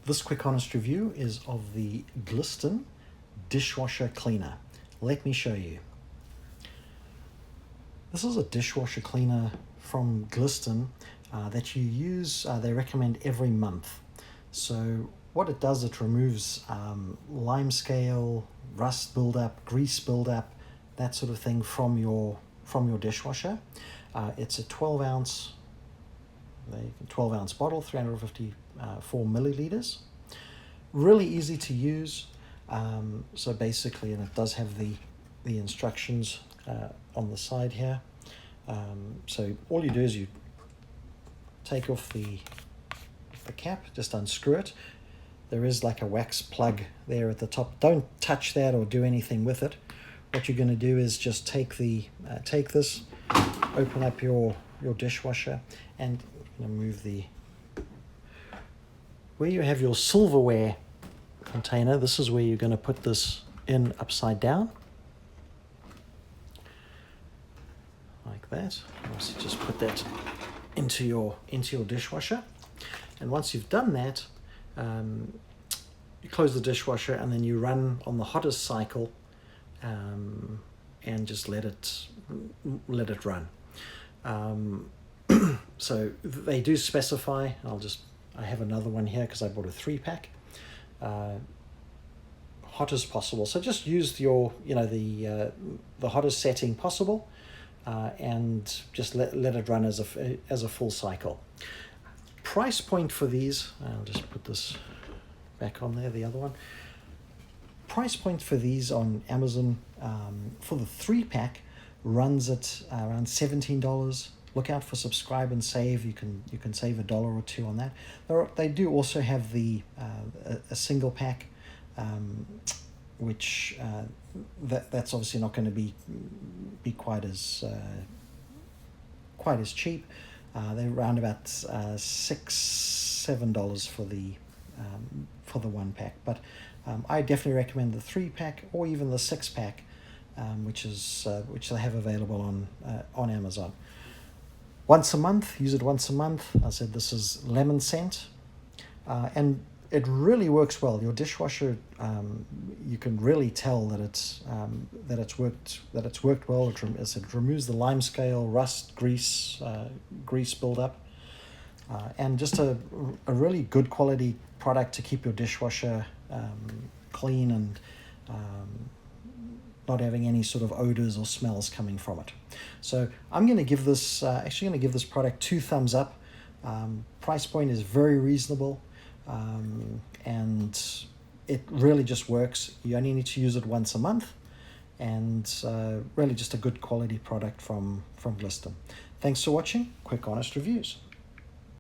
This quick honest review is of the Glisten Dishwasher Cleaner. Let me show you. This is a dishwasher cleaner from Glisten that you use, they recommend every month. So what it does, it removes lime scale, rust buildup, grease buildup, that sort of thing from your dishwasher. It's a 12 ounce bottle, 354 milliliters. Really easy to use. So basically, and it does have the instructions on the side here. So all you do is you take off the cap, just unscrew it. There is like a wax plug there at the top. Don't touch that or do anything with it. What you're going to do is just take this, open up your dishwasher, and move where you have your silverware container. This is where you're going to put this in upside down, like that. Also, just put that into your dishwasher, and once you've done that, you close the dishwasher and then you run on the hottest cycle, and just let it run. So they do specify. I have another one here because I bought a 3-pack. Hot as possible. So just use your the hottest setting possible, and just let it run as a full cycle. Price point for these, I'll just put this back on there, the other one. Price point for these on Amazon for the 3-pack runs at around $17. Look out for subscribe and save. You can save $1 or $2 on that. They do also have a single pack, which that's obviously not going to be quite as cheap. They're around about $6-7 for the 1-pack. But I definitely recommend the 3-pack or even the 6-pack, which they have available on Amazon. Once a month, use it once a month. I said this is lemon scent, and it really works well. Your dishwasher, you can really tell that it's worked well. It removes the lime scale, rust, grease buildup, and just a really good quality product to keep your dishwasher clean and not having any sort of odors or smells coming from it. So I'm going to give this product 2 thumbs up. Price point is very reasonable, and it really just works. You only need to use it once a month, and really just a good quality product from Glisten. Thanks for watching Quick Honest Reviews.